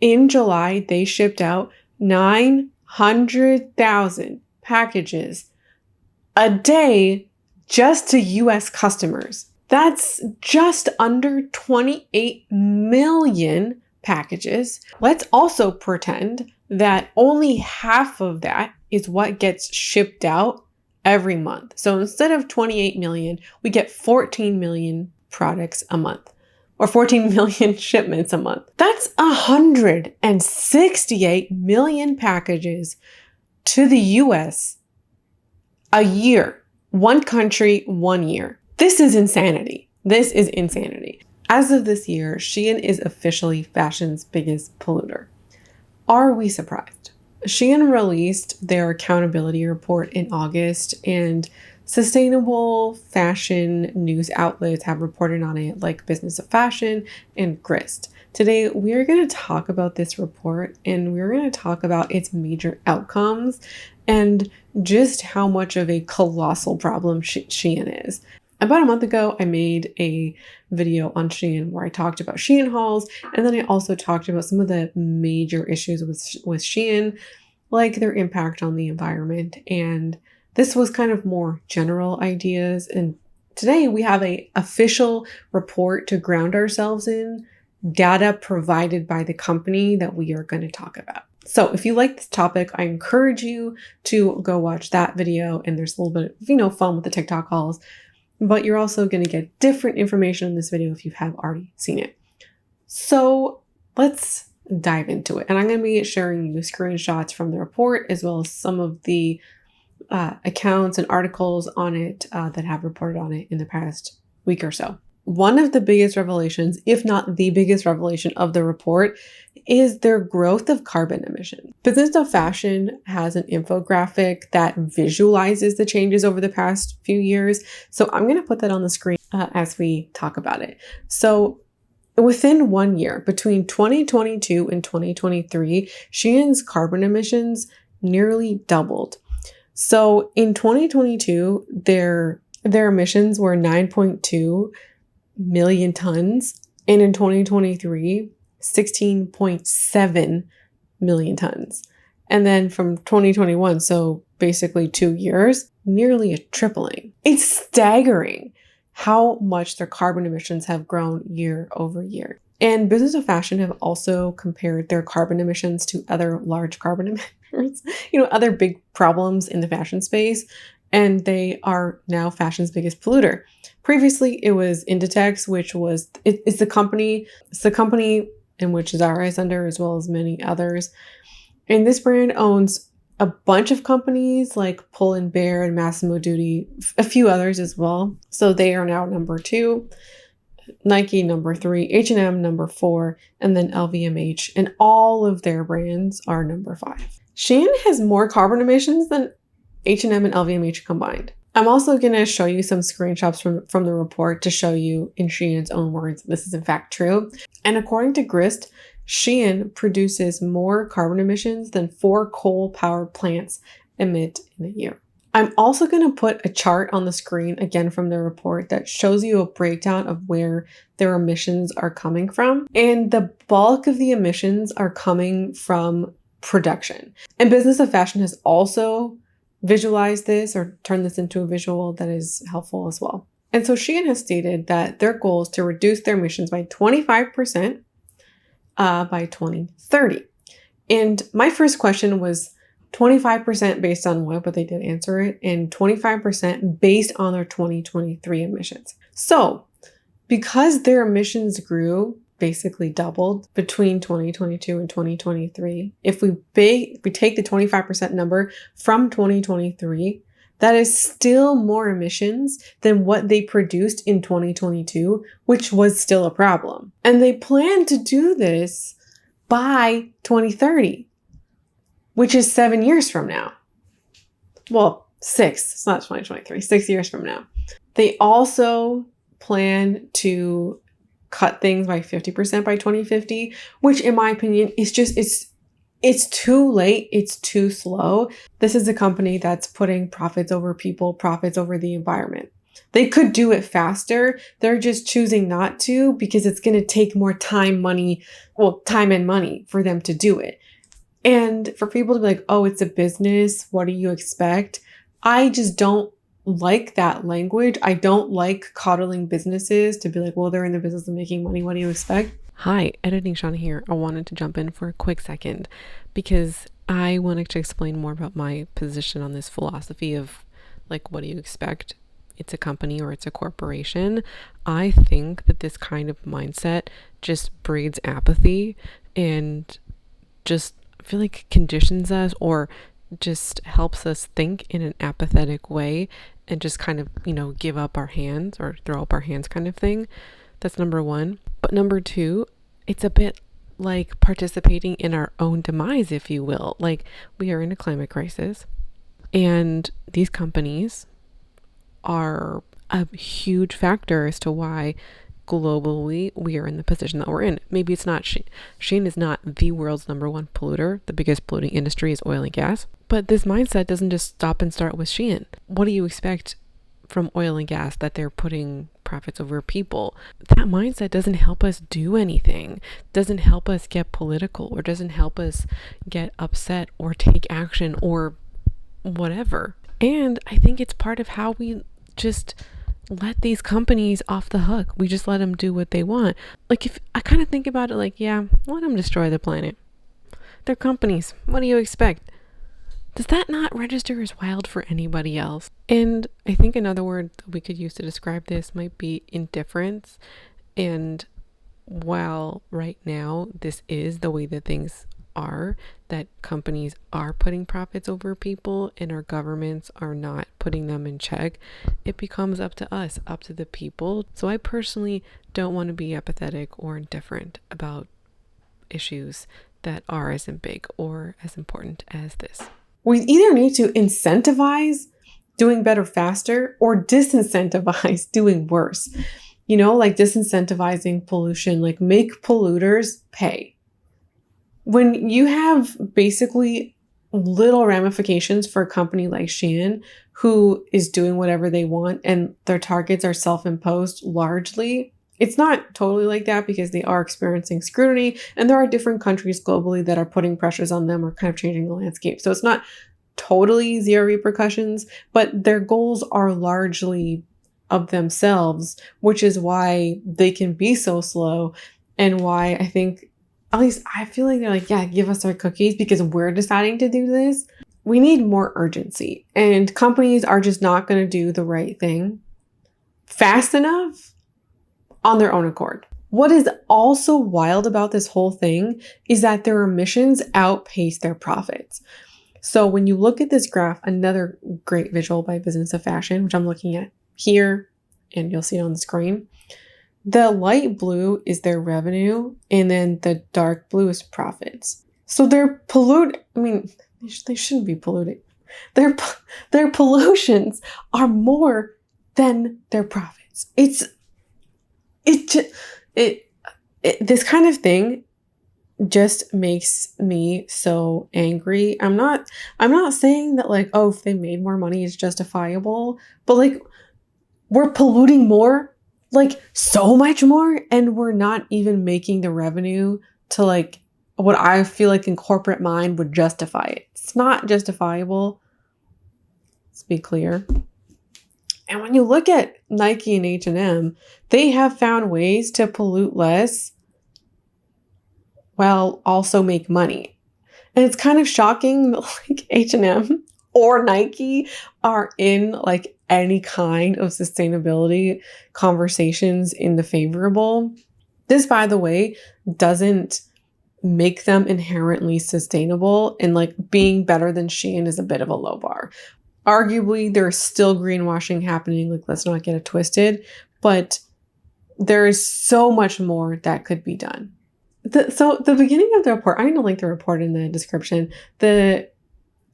In July, they shipped out 900,000 packages a day just to US customers. That's just under 28 million packages. Let's also pretend that only half of that is what gets shipped out every month. So instead of 28 million, we get 14 million products a month, or 14 million shipments a month. That's 168 million packages to the US a year. One country, 1 year. This is insanity. This is insanity. As of this year, Shein is officially fashion's biggest polluter. Are we surprised? Shein released their accountability report in August, and sustainable fashion news outlets have reported on it, like Business of Fashion and Grist. Today, we are going to talk about this report, and we're going to talk about its major outcomes and just how much of a colossal problem Shein is. About a month ago, I made a video on Shein where I talked about Shein hauls, and then I also talked about some of the major issues with Shein, like their impact on the environment. And this was kind of more general ideas. And today we have an official report to ground ourselves in, data provided by the company that we are going to talk about. So if you like this topic, I encourage you to go watch that video. And there's a little bit of, fun with the TikTok hauls. But you're also going to get different information in this video if you have already seen it. So let's dive into it. And I'm going to be sharing you screenshots from the report, as well as some of the accounts and articles on it that have reported on it in the past week or so. One of the biggest revelations, if not the biggest revelation of the report, is their growth of carbon emissions. Business of Fashion has an infographic that visualizes the changes over the past few years. So I'm going to put that on the screen as we talk about it. So within 1 year, between 2022 and 2023, Shein's carbon emissions nearly doubled. So in 2022, their emissions were 9.2 million tons, and in 2023, 16.7 million tons. And then from 2021, so basically 2 years, nearly a tripling. It's staggering how much their carbon emissions have grown year over year. And Business of Fashion have also compared their carbon emissions to other large carbon emitters, other big problems in the fashion space. And they are now fashion's biggest polluter. Previously, it was Inditex, which was, it's the company in which Zara is under, as well as many others. And this brand owns a bunch of companies like Pull & Bear and Massimo Dutti, a few others as well. So they are now number 2, Nike number 3, H&M number 4, and then LVMH. And all of their brands are number 5. Shein has more carbon emissions than H&M and LVMH combined. I'm also going to show you some screenshots from the report to show you in Shein's own words this is in fact true. And according to Grist, Shein produces more carbon emissions than 4 coal-powered plants emit in a year. I'm also going to put a chart on the screen again from the report that shows you a breakdown of where their emissions are coming from. And the bulk of the emissions are coming from production. And Business of Fashion has also visualize this or turn this into a visual that is helpful as well. And so Shein has stated that their goal is to reduce their emissions by 25% by 2030. And my first question was 25% based on what, but they did answer it, and 25% based on their 2023 emissions. So because their emissions grew, basically doubled between 2022 and 2023. If we take the 25% number from 2023, that is still more emissions than what they produced in 2022, which was still a problem. And they plan to do this by 2030, which is 7 years from now. Well, 6, it's not 2023, 6 years from now. They also plan to cut things by 50% by 2050, which in my opinion is just, it's too late. It's too slow. This is a company that's putting profits over people, profits over the environment. They could do it faster. They're just choosing not to because it's going to take more time, time and money for them to do it. And for people to be like, oh, it's a business. What do you expect? I just don't like that language. I don't like coddling businesses to be like, well, they're in the business of making money. What do you expect? Hi, Editing Shauna here. I wanted to jump in for a quick second because I wanted to explain more about my position on this philosophy of like, what do you expect? It's a company or it's a corporation. I think that this kind of mindset just breeds apathy and just I feel like conditions us or just helps us think in an apathetic way and just kind of, give up our hands or throw up our hands kind of thing. That's number one. But number two, it's a bit like participating in our own demise, if you will. Like we are in a climate crisis and these companies are a huge factor as to why globally we are in the position that we're in. Maybe it's not Shein is not the world's number one polluter. The biggest polluting industry is oil and gas. But this mindset doesn't just stop and start with Shein. What do you expect from oil and gas that they're putting profits over people? That mindset doesn't help us do anything, doesn't help us get political, or doesn't help us get upset or take action or whatever. And I think it's part of how we just let these companies off the hook. We just let them do what they want. Like if I kind of think about it like, yeah, let them destroy the planet. They're companies. What do you expect? Does that not register as wild for anybody else? And I think another word that we could use to describe this might be indifference. And while right now this is the way that things are, that companies are putting profits over people and our governments are not putting them in check, it becomes up to us, up to the people. So I personally don't want to be apathetic or indifferent about issues that are as big or as important as this. We either need to incentivize doing better faster or disincentivize doing worse. Like disincentivizing pollution, like make polluters pay. When you have basically little ramifications for a company like Shein, who is doing whatever they want and their targets are self-imposed largely, it's not totally like that because they are experiencing scrutiny and there are different countries globally that are putting pressures on them or kind of changing the landscape. So it's not totally zero repercussions, but their goals are largely of themselves, which is why they can be so slow and why I think, at least I feel like they're like, yeah, give us our cookies because we're deciding to do this. We need more urgency and companies are just not going to do the right thing fast enough on their own accord. What is also wild about this whole thing is that their emissions outpace their profits. So when you look at this graph, another great visual by Business of Fashion, which I'm looking at here, and you'll see it on the screen. The light blue is their revenue, and then the dark blue is profits. So they're they shouldn't be polluting. Their pollutions are more than their profits. This kind of thing just makes me so angry. I'm not saying that like, oh, if they made more money, it's justifiable, but like we're polluting more, like so much more, and we're not even making the revenue to like what I feel like in corporate mind would justify it. It's not justifiable. Let's be clear. And when you look at Nike and H&M, they have found ways to pollute less while also make money. And it's kind of shocking that like H&M or Nike are in like any kind of sustainability conversations in the favorable. This, by the way, doesn't make them inherently sustainable, and like being better than Shein is a bit of a low bar. Arguably, there's still greenwashing happening, like let's not get it twisted, but there is so much more that could be done. So the beginning of the report, I'm going to link the report in the description. The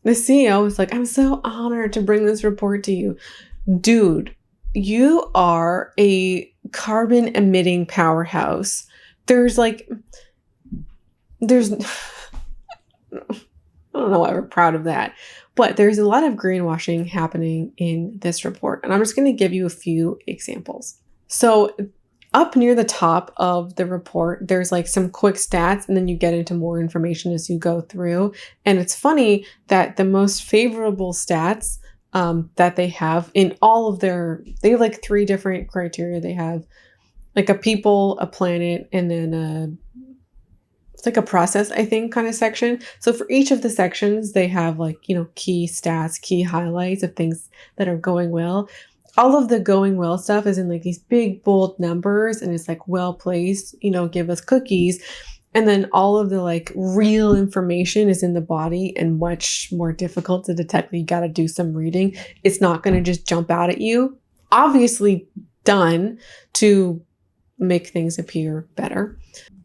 CEO was like, I'm so honored to bring this report to you. Dude, you are a carbon emitting powerhouse. There's don't know why we're proud of that. But there's a lot of greenwashing happening in this report. And I'm just going to give you a few examples. So up near the top of the report, there's like some quick stats, and then you get into more information as you go through. And it's funny that the most favorable stats that they have in all of they have like 3 different criteria. They have like a people, a planet, and then it's like a process, I think, kind of section. So for each of the sections, they have like, key stats, key highlights of things that are going well. All of the going well stuff is in like these big, bold numbers, and it's like well placed, give us cookies. And then all of the like real information is in the body and much more difficult to detect. You got to do some reading. It's not going to just jump out at you. Obviously done to make things appear better.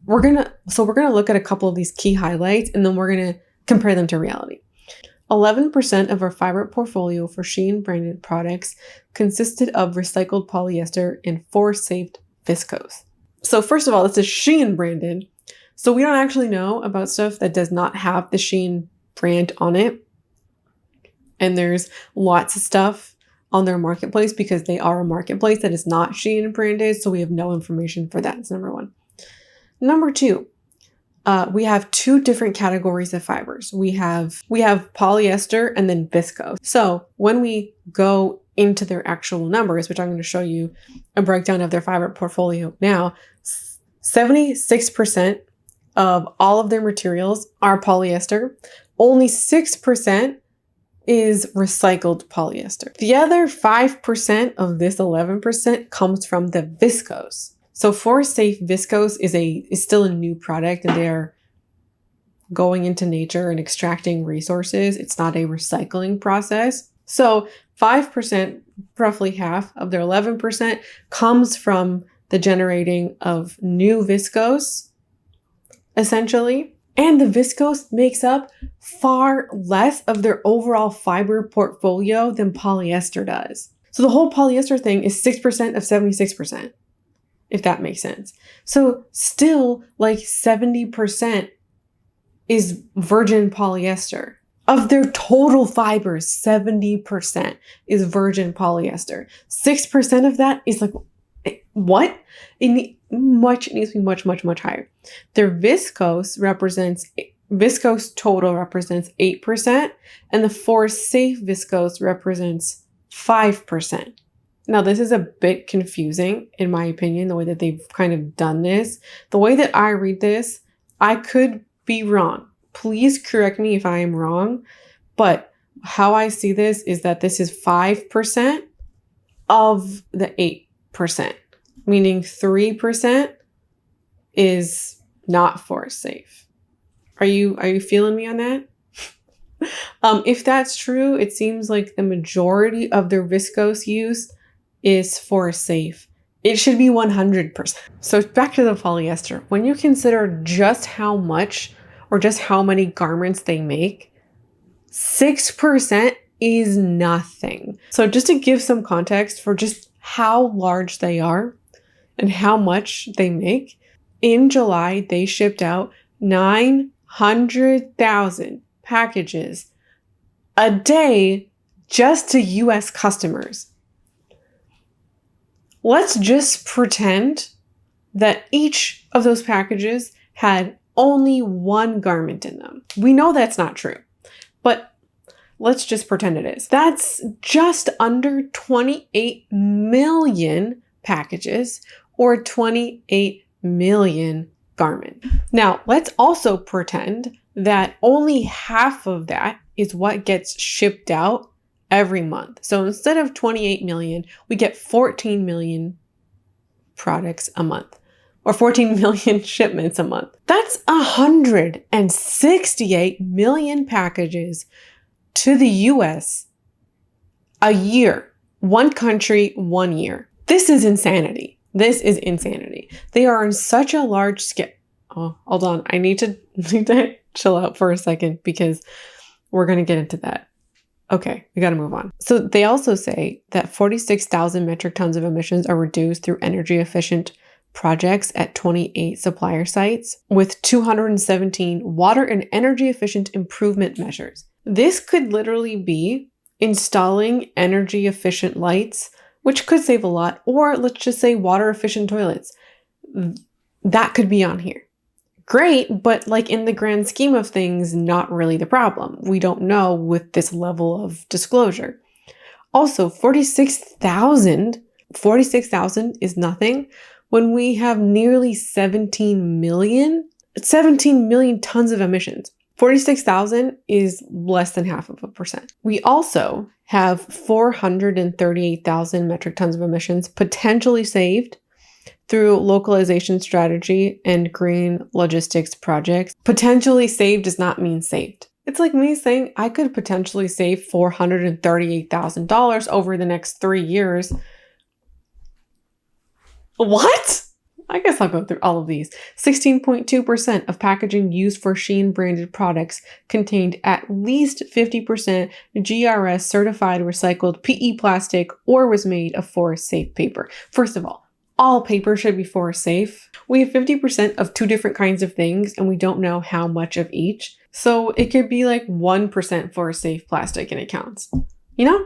We're going to look at a couple of these key highlights, and then we're going to compare them to reality. 11% of our fiber portfolio for Shein branded products consisted of recycled polyester and force-safe viscose. So first of all, this is Shein branded. So we don't actually know about stuff that does not have the Shein brand on it. And there's lots of stuff on their marketplace because they are a marketplace that is not Shein branded. So we have no information for that. That's number 1. Number 2. We have 2 different categories of fibers. We have polyester and then viscose. So when we go into their actual numbers, which I'm going to show you a breakdown of their fiber portfolio now, 76% of all of their materials are polyester. Only 6% is recycled polyester. The other 5% of this 11% comes from the viscose. So force-safe viscose is still a new product, and they're going into nature and extracting resources. It's not a recycling process. So 5%, roughly half of their 11%, comes from the generating of new viscose, essentially. And the viscose makes up far less of their overall fiber portfolio than polyester does. So the whole polyester thing is 6% of 76%. If that makes sense. So still like 70% is virgin polyester. Of their total fibers, 70% is virgin polyester. 6% of that is like, what? It needs to be much, much, much higher. Their viscose total represents 8%, and the force-safe viscose represents 5%. Now, this is a bit confusing, in my opinion, the way that they've kind of done this. The way that I read this, I could be wrong. Please correct me if I am wrong. But how I see this is that this is 5% of the 8%, meaning 3% is not force safe. Are you feeling me on that? If that's true, it seems like the majority of their viscose use is force safe. It should be 100%. So back to the polyester. When you consider just how much or just how many garments they make, 6% is nothing. So just to give some context for just how large they are and how much they make, in July, they shipped out 900,000 packages a day just to US customers. Let's just pretend that each of those packages had only one garment in them. We know that's not true, but let's just pretend it is. That's just under 28 million packages or 28 million garments. Now, let's also pretend that only half of that is what gets shipped out every month. So instead of 28 million, we get 14 million products a month or 14 million shipments a month. That's 168 million packages to the US a year. One country, 1 year. This is insanity. This is insanity. They are on such a large scale. Oh, hold on. I need to chill out for a second because we're going to get into that. Okay, we got to move on. So they also say that 46,000 metric tons of emissions are reduced through energy efficient projects at 28 supplier sites with 217 water and energy efficient improvement measures. This could literally be installing energy efficient lights, which could save a lot, or let's just say water efficient toilets. That could be on here. Great, but like in the grand scheme of things, not really the problem. We don't know with this level of disclosure. Also, 46,000 is nothing when we have nearly 17 million tons of emissions. 46,000 is less than 0.5%. We also have 438,000 metric tons of emissions potentially saved through localization strategy and green logistics projects. Potentially saved does not mean saved. It's like me saying I could potentially save $438,000 over the next 3 years. What? I guess I'll go through all of these. 16.2% of packaging used for Shein branded products contained at least 50% GRS certified recycled PE plastic or was made of forest safe paper. First of all paper should be forest safe. We have 50% of 2 different kinds of things and we don't know how much of each. So it could be like 1% forest safe plastic and it counts. You know,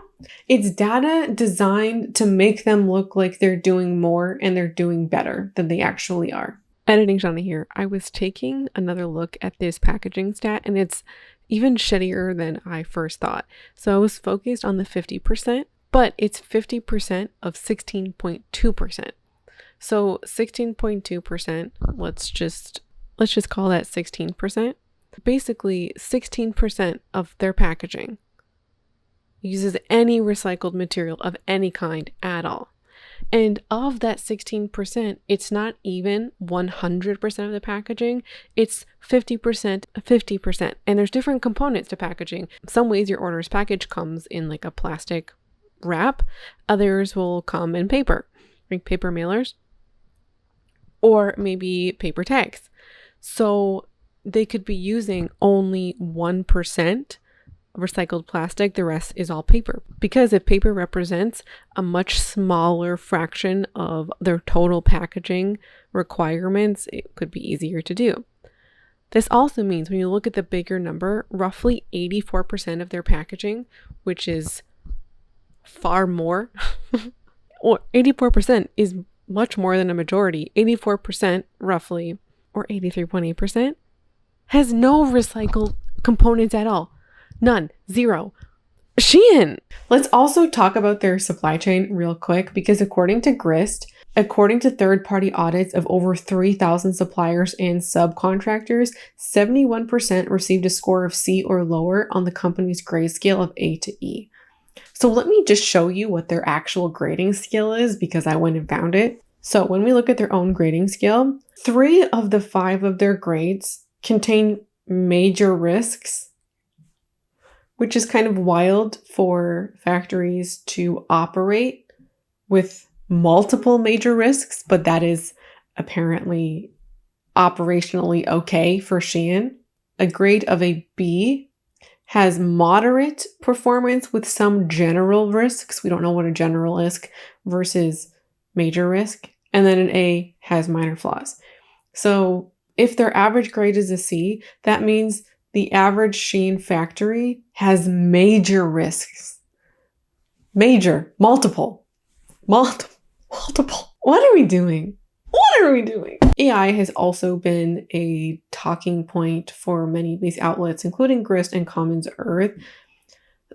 it's data designed to make them look like they're doing more and they're doing better than they actually are. Editing Shauna here. I was taking another look at this packaging stat and it's even shittier than I first thought. So I was focused on the 50%, but it's 50% of 16.2%. So 16.2%, let's just call that 16%. Basically, 16% of their packaging uses any recycled material of any kind at all. And of that 16%, it's not even 100% of the packaging, it's 50%. And there's different components to packaging. Some ways your order's package comes in like a plastic wrap, others will come in paper, like paper mailers, or maybe paper tags. So they could be using only 1% recycled plastic, the rest is all paper. Because if paper represents a much smaller fraction of their total packaging requirements, it could be easier to do. This also means when you look at the bigger number, roughly 84% of their packaging, which is far more, or 84% is much more than a majority. 84% roughly, or 83.8%, has no recycled components at all. None. Zero. Shein. Let's also talk about their supply chain real quick because according to Grist, according to third-party audits of over 3,000 suppliers and subcontractors, 71% received a score of C or lower on the company's grade scale of A to E. So let me just show you what their actual grading scale is because I went and found it. So when we look at their own grading scale, 3 of the 5 of their grades contain major risks, which is kind of wild for factories to operate with multiple major risks, but that is apparently operationally okay for Shein. A grade of a B has moderate performance with some general risks. We don't know what a general risk versus major risk. And then an A has minor flaws. So if their average grade is a C, that means the average Shein factory has major risks. Major. Multiple. What are we doing? AI has also been a talking point for many of these outlets, including Grist and Commons Earth.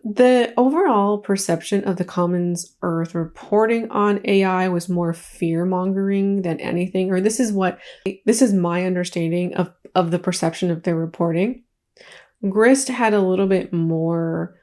The overall perception of the Commons Earth reporting on AI was more fear-mongering than anything, or this is my understanding of the perception of their reporting. Grist had a little bit more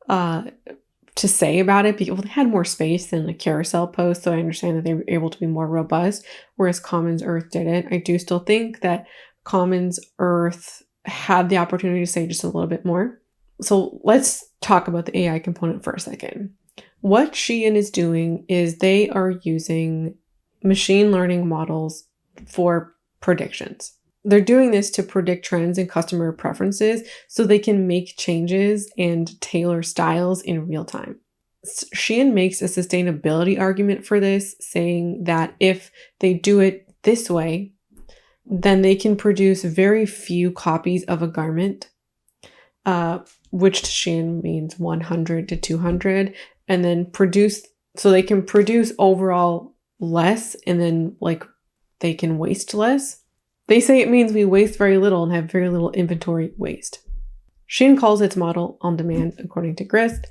to say about it because they had more space than the carousel post, so I understand that they were able to be more robust, whereas Commons Earth didn't. I do still think that Commons Earth had the opportunity to say just a little bit more. So let's talk about the AI component for a second. What Shein is doing is they are using machine learning models for predictions. They're doing this to predict trends and customer preferences so they can make changes and tailor styles in real time. Shein makes a sustainability argument for this, saying that if they do it this way, then they can produce very few copies of a garment, which to Shein means 100 to 200, and then so they can produce overall less, and then like they can waste less. They say it means we waste very little and have very little inventory waste. Shein calls its model on demand, according to Grist.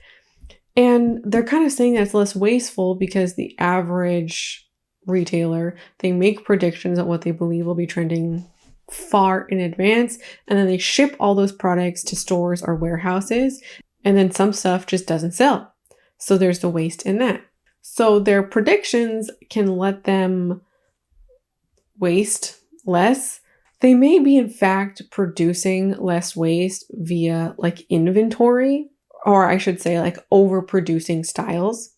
And they're kind of saying that it's less wasteful because the average retailer, they make predictions of what they believe will be trending far in advance, and then they ship all those products to stores or warehouses, and then some stuff just doesn't sell. So there's the waste in that. So their predictions can let them waste less. They may be in fact producing less waste via like inventory, or I should say like overproducing styles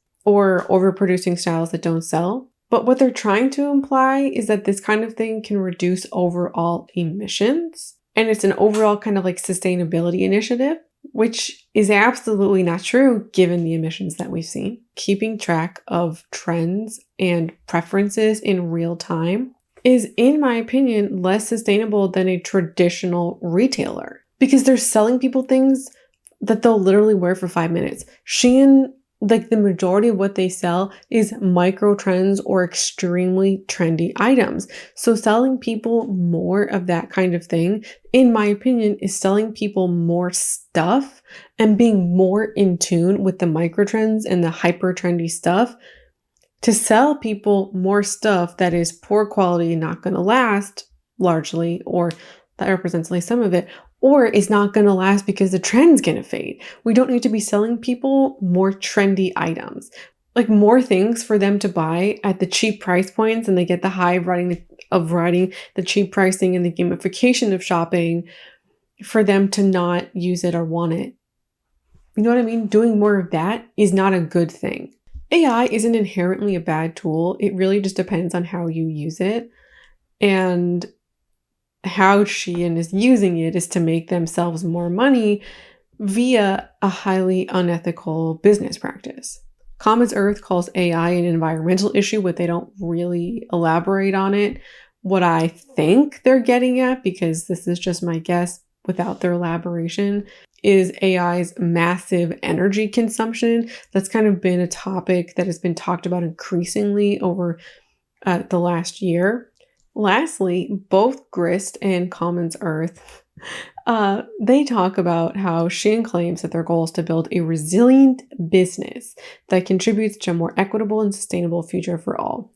that don't sell. But what they're trying to imply is that this kind of thing can reduce overall emissions. And it's an overall kind of like sustainability initiative, which is absolutely not true given the emissions that we've seen. Keeping track of trends and preferences in real time is, in my opinion, less sustainable than a traditional retailer because they're selling people things that they'll literally wear for 5 minutes. Shein, like the majority of what they sell is micro trends or extremely trendy items. So selling people more of that kind of thing, in my opinion, is selling people more stuff and being more in tune with the micro trends and the hyper trendy stuff. To sell people more stuff that is poor quality, not going to last largely, or that represents at least some of it, or is not going to last because the trend's going to fade. We don't need to be selling people more trendy items, like more things for them to buy at the cheap price points, and they get the high of riding the cheap pricing and the gamification of shopping for them to not use it or want it. You know what I mean? Doing more of that is not a good thing. AI isn't inherently a bad tool. It really just depends on how you use it. And how Shein is using it is to make themselves more money via a highly unethical business practice. Commons Earth calls AI an environmental issue, but they don't really elaborate on it. What I think they're getting at, because this is just my guess without their elaboration, is AI's massive energy consumption. That's kind of been a topic that has been talked about increasingly over the last year. Lastly, both Grist and Commons Earth, they talk about how Shein claims that their goal is to build a resilient business that contributes to a more equitable and sustainable future for all.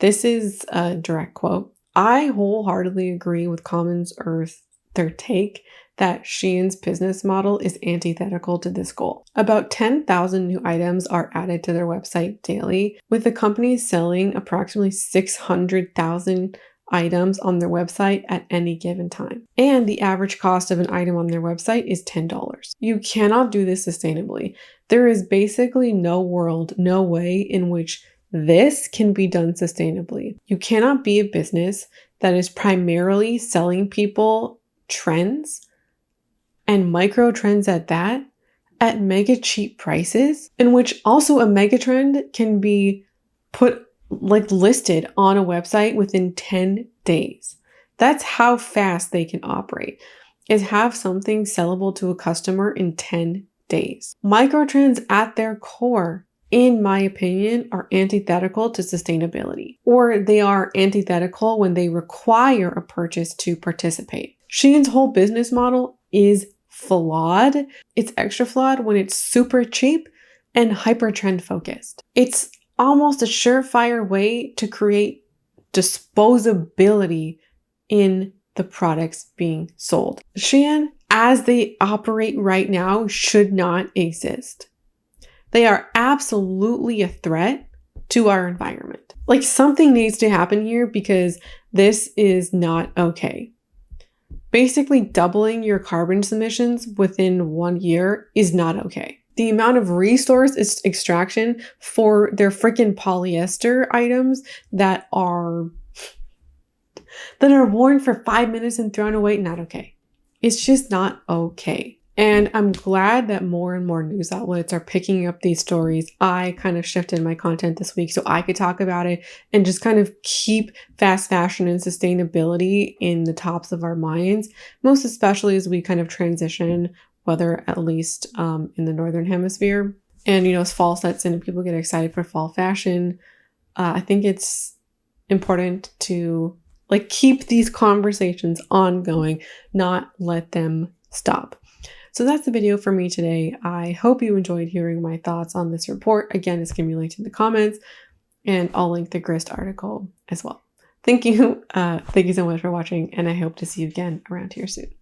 This is a direct quote. I wholeheartedly agree with Commons Earth, their take that Shein's business model is antithetical to this goal. About 10,000 new items are added to their website daily, with the company selling approximately 600,000 items on their website at any given time. And the average cost of an item on their website is $10. You cannot do this sustainably. There is basically no way in which this can be done sustainably. You cannot be a business that is primarily selling people trends and micro trends at that at mega cheap prices, in which also a mega trend can be listed on a website within 10 days. That's how fast they can operate, is have something sellable to a customer in 10 days. Micro trends at their core, in my opinion, are antithetical to sustainability, or they are antithetical when they require a purchase to participate. Shein's whole business model is flawed. It's extra flawed when it's super cheap and hyper trend focused. It's almost a surefire way to create disposability in the products being sold. Shein, as they operate right now, should not exist. They are absolutely a threat to our environment. Like, something needs to happen here because this is not okay. Basically, doubling your carbon emissions within 1 year is not okay. The amount of resource extraction for their freaking polyester items that are worn for 5 minutes and thrown away, not okay. It's just not okay. And I'm glad that more and more news outlets are picking up these stories. I kind of shifted my content this week so I could talk about it and just kind of keep fast fashion and sustainability in the tops of our minds, most especially as we kind of transition, whether at least in the Northern Hemisphere. And, as fall sets in and people get excited for fall fashion, I think it's important to keep these conversations ongoing, not let them stop. So that's the video for me today. I hope you enjoyed hearing my thoughts on this report. Again, it's going to be linked in the comments, and I'll link the Grist article as well. Thank you. Thank you so much for watching, and I hope to see you again around here soon.